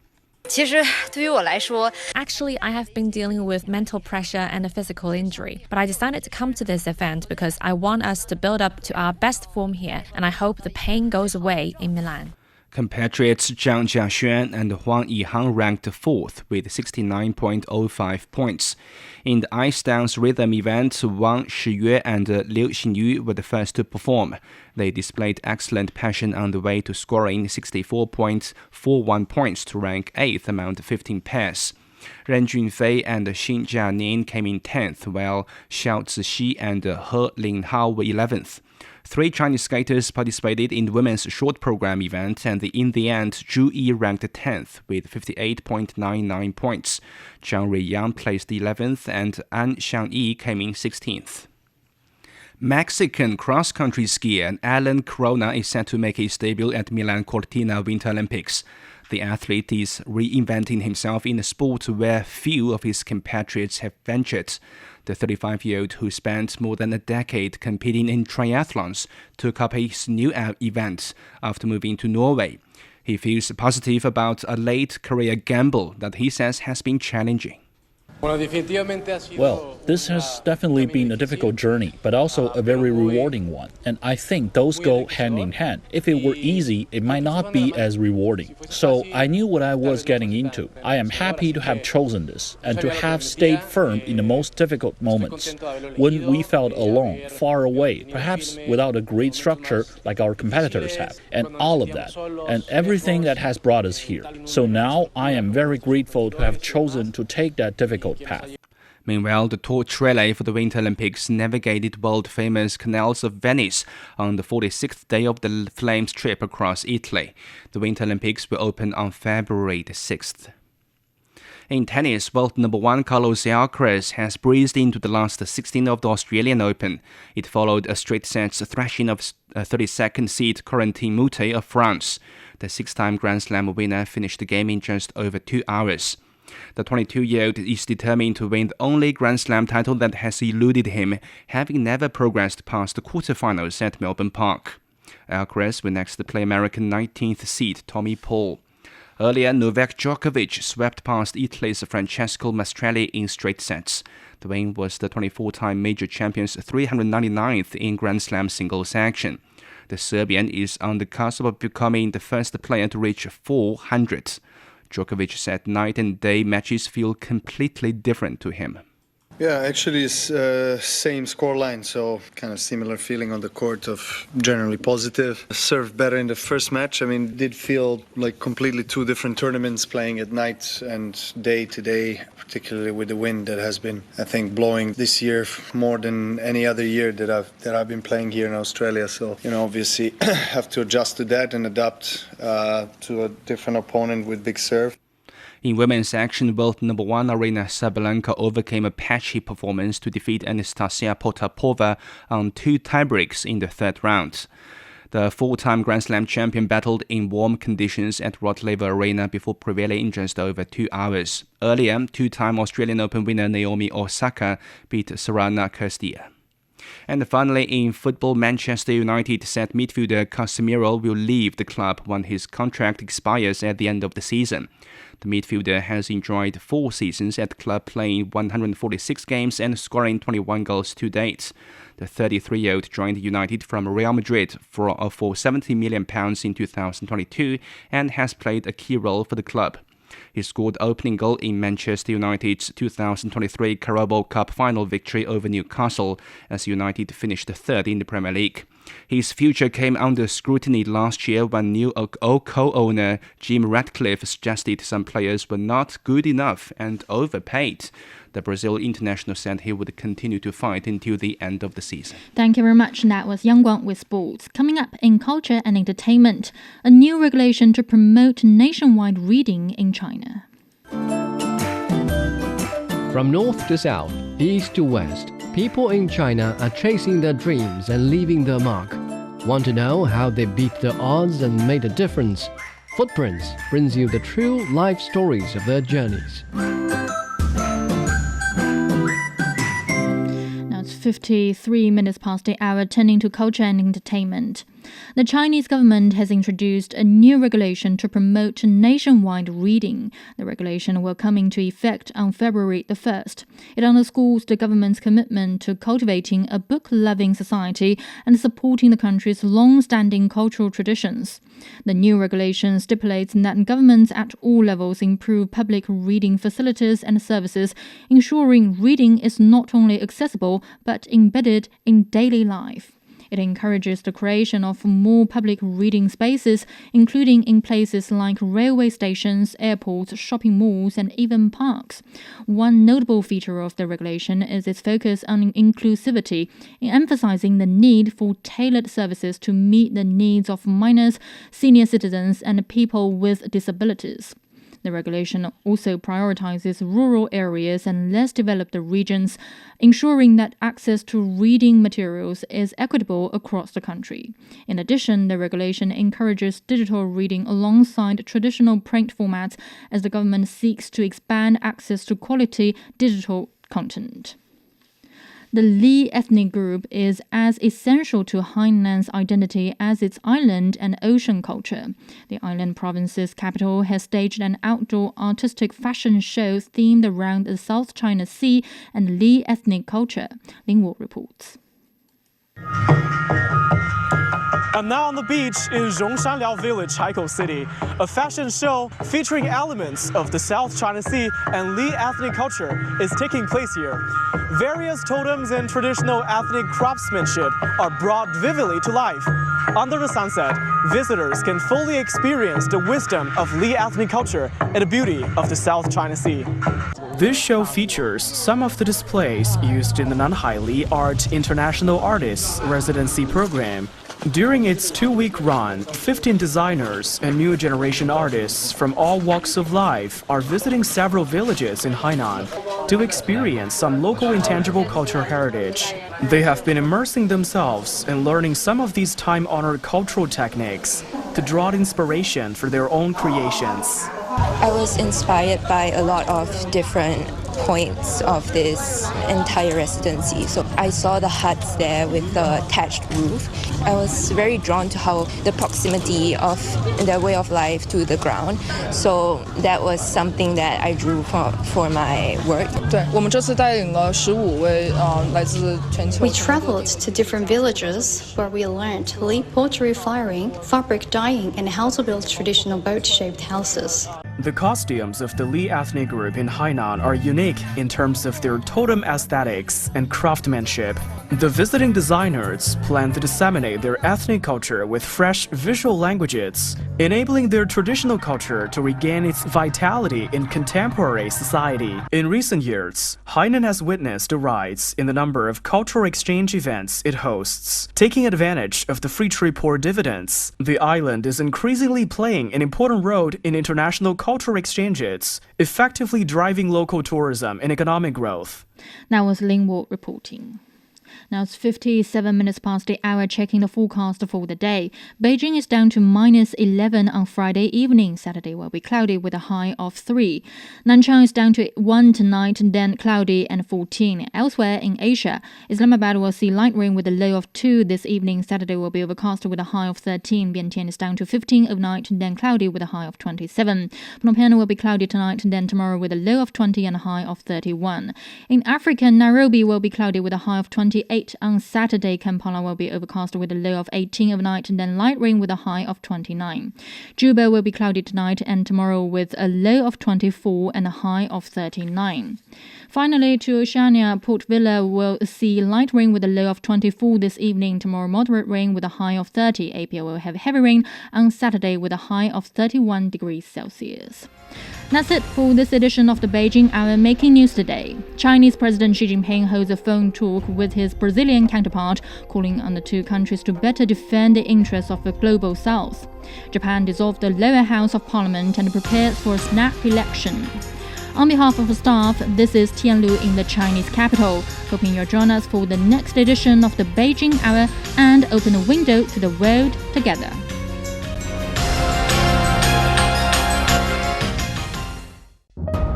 P: Actually, I have been dealing with mental pressure and a physical injury, but I decided to come to this event because I want us to build up to our best form here, and I hope the pain goes away in Milan.
A: Compatriots Zhang Jiaxuan and Huang Yihang ranked fourth with 69.05 points. In the ice dance rhythm event, Wang Shiyue and Liu Xinyu were the first to perform. They displayed excellent passion on the way to scoring 64.41 points to rank 8th among the 15 pairs. Ren Junfei and Xin Jianing came in 10th, while Xiao Zixi and He Linhao were 11th. 3 Chinese skaters participated in the women's short program event, and in the end, Zhu Yi ranked 10th with 58.99 points. Zhang Ruiyang placed 11th, and An Xiangyi came in 16th. Mexican cross-country skier Alan Corona is set to make his debut at Milan Cortina Winter Olympics. The athlete is reinventing himself in a sport where few of his compatriots have ventured. The 35-year-old, who spent more than a decade competing in triathlons, took up his new event after moving to Norway. He feels positive about a late career gamble that he says has been challenging.
O: Well, this has definitely been a difficult journey, but also a very rewarding one. And I think those go hand in hand. If it were easy, it might not be as rewarding. So I knew what I was getting into. I am happy to have chosen this and to have stayed firm in the most difficult moments. When we felt alone, far away, perhaps without a great structure like our competitors have, and all of that, and everything that has brought us here. So now I am very grateful to have chosen to take that difficult path.
A: Meanwhile, the torch relay for the Winter Olympics navigated world-famous canals of Venice on the 46th day of the Flames trip across Italy. The Winter Olympics will open on February the 6th. In tennis, world number 1 Carlos Alcaraz has breezed into the last 16 of the Australian Open. It followed a straight sets thrashing of 32nd seed Corentin Moutet of France. The 6-time Grand Slam winner finished the game in just over 2 hours. The 22-year-old is determined to win the only Grand Slam title that has eluded him, having never progressed past the quarterfinals at Melbourne Park. Alcaraz will next play American 19th seed Tommy Paul. Earlier, Novak Djokovic swept past Italy's Francesco Mastrelli in straight sets. The win was the 24-time major champion's 399th in Grand Slam singles action. The Serbian is on the cusp of becoming the first player to reach 400. Djokovic said night and day matches feel completely different to him.
Q: Yeah, actually it's same scoreline, so kind of similar feeling on the court of generally positive. Served better in the first match. I mean, it did feel like completely 2 different tournaments playing at night and day to day, particularly with the wind that has been, I think, blowing this year more than any other year that I've been playing here in Australia. So, obviously have to adjust to that and adapt to a different opponent with big serve.
A: In women's action, world number 1 Aryna Sabalenka overcame a patchy performance to defeat Anastasia Potapova on 2 tiebreaks in the 3rd round. The 4-time Grand Slam champion battled in warm conditions at Rod Laver Arena before prevailing in just over 2 hours. Earlier, 2-time Australian Open winner Naomi Osaka beat Sorana Cîrstea. And finally, in football, Manchester United said midfielder Casemiro will leave the club when his contract expires at the end of the season. The midfielder has enjoyed 4 seasons at the club, playing 146 games and scoring 21 goals to date. The 33-year-old joined United from Real Madrid for £70 million in 2022 and has played a key role for the club. He scored the opening goal in Manchester United's 2023 Carabao Cup final victory over Newcastle as United finished 3rd in the Premier League. His future came under scrutiny last year when new co-owner Jim Ratcliffe suggested some players were not good enough and overpaid. The Brazil international said he would continue to fight until the end of the season.
D: Thank you very much. That was Yang Guang with sports. Coming up in culture and entertainment, a new regulation to promote nationwide reading in China.
R: From north to south, east to west, people in China are chasing their dreams and leaving their mark. Want to know how they beat the odds and made a difference? Footprints brings you the true life stories of their journeys.
D: 53 minutes past the hour, turning to culture and entertainment. The Chinese government has introduced a new regulation to promote nationwide reading. The regulation will come into effect on February the 1st. It underscores the government's commitment to cultivating a book-loving society and supporting the country's long-standing cultural traditions. The new regulation stipulates that governments at all levels improve public reading facilities and services, ensuring reading is not only accessible but embedded in daily life. It encourages the creation of more public reading spaces, including in places like railway stations, airports, shopping malls, and even parks. One notable feature of the regulation is its focus on inclusivity, in emphasizing the need for tailored services to meet the needs of minors, senior citizens, and people with disabilities. The regulation also prioritizes rural areas and less developed regions, ensuring that access to reading materials is equitable across the country. In addition, the regulation encourages digital reading alongside traditional print formats as the government seeks to expand access to quality digital content. The Li ethnic group is as essential to Hainan's identity as its island and ocean culture. The island province's capital has staged an outdoor artistic fashion show themed around the South China Sea and Li ethnic culture. Lin Wu reports.
S: I'm now on the beach in Rongshanliao Village, Haikou City. A fashion show featuring elements of the South China Sea and Li ethnic culture is taking place here. Various totems and traditional ethnic craftsmanship are brought vividly to life. Under the sunset, visitors can fully experience the wisdom of Li ethnic culture and the beauty of the South China Sea. This show features some of the displays used in the Nanhai Li Art International Artists Residency Program. During its 2-week run, 15 designers and new generation artists from all walks of life are visiting several villages in Hainan to experience some local intangible cultural heritage. They have been immersing themselves in learning some of these time-honored cultural techniques to draw inspiration for their own creations.
T: I was inspired by a lot of different points of this entire residency. So I saw the huts there with the thatched roof. I was very drawn to how the proximity of their way of life to the ground. So that was something that I drew for my work.
U: We traveled to different villages where we learned Li pottery firing, fabric dyeing, and how to build traditional boat-shaped houses.
S: The costumes of the Li ethnic group in Hainan are unique in terms of their totem aesthetics and craftsmanship. The visiting designers plan to disseminate their ethnic culture with fresh visual languages, enabling their traditional culture to regain its vitality in contemporary society. In recent years, Hainan has witnessed a rise in the number of cultural exchange events it hosts. Taking advantage of the free trade port dividends, the island is increasingly playing an important role in international cultural exchanges, effectively driving local tourism and economic growth.
D: That was Lin Wu reporting. Now it's 57 minutes past the hour, checking the forecast for the day. Beijing is down to -11 on Friday evening. Saturday will be cloudy with a high of 3. Nanchang is down to 1 tonight, then cloudy and 14. Elsewhere in Asia, Islamabad will see light rain with a low of 2 this evening. Saturday will be overcast with a high of 13. Vientiane is down to 15 overnight, then cloudy with a high of 27. Phnom Penh will be cloudy tonight, then tomorrow with a low of 20 and a high of 31. In Africa, Nairobi will be cloudy with a high of 28. On Saturday, Kampala will be overcast with a low of 18 overnight and then light rain with a high of 29. Juba will be cloudy tonight and tomorrow with a low of 24 and a high of 39. Finally, to Oceania, Port Vila will see light rain with a low of 24 this evening. Tomorrow, moderate rain with a high of 30. Apia will have heavy rain on Saturday with a high of 31 degrees Celsius. That's it for this edition of the Beijing Hour Making News today. Chinese President Xi Jinping holds a phone talk with his Brazilian counterpart, calling on the two countries to better defend the interests of the global south. Japan dissolved the lower house of parliament and prepares for a snap election. On behalf of the staff, this is Tianlu in the Chinese capital, hoping you'll join us for the next edition of the Beijing Hour and open a window to the world together.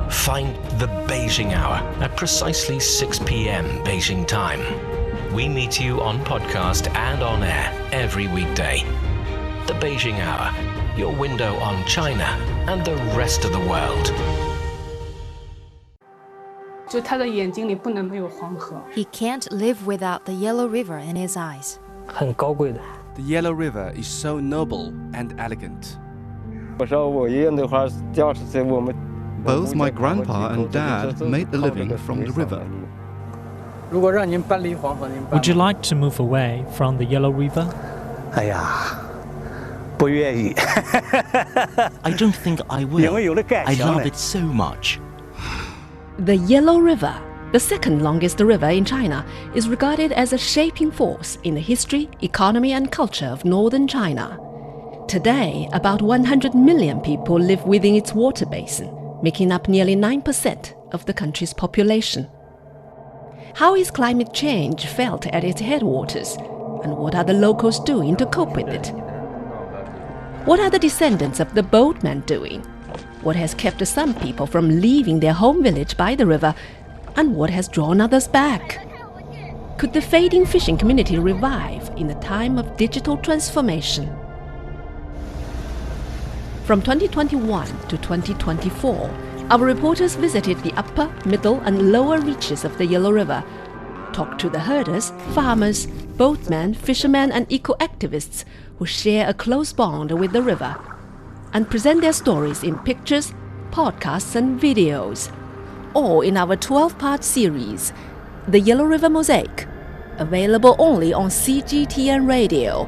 K: Find the Beijing Hour at precisely 6 p.m. Beijing time. We meet you on podcast and on air every weekday. The Beijing Hour, your window on China and the rest of the world.
V: He can't live without the Yellow River in his eyes.
A: The Yellow River is so noble and elegant.
Y: Both my grandpa and dad made a living from the river.
J: Would you like to move away from the Yellow River?
B: I don't think I will. I love it so much.
E: The Yellow River, the second longest river in China, is regarded as a shaping force in the history, economy and culture of northern China. Today, about 100 million people live within its water basin, making up nearly 9% of the country's population. How is climate change felt at its headwaters, and what are the locals doing to cope with it? What are the descendants of the boatmen doing? What has kept some people from leaving their home village by the river, and what has drawn others back? Could the fading fishing community revive in a time of digital transformation? From 2021 to 2024, our reporters visited the upper, middle and lower reaches of the Yellow River, talked to the herders, farmers, boatmen, fishermen and eco-activists who share a close bond with the river, and present their stories in pictures, podcasts and videos, all in our 12-part series, The Yellow River Mosaic, available only on CGTN Radio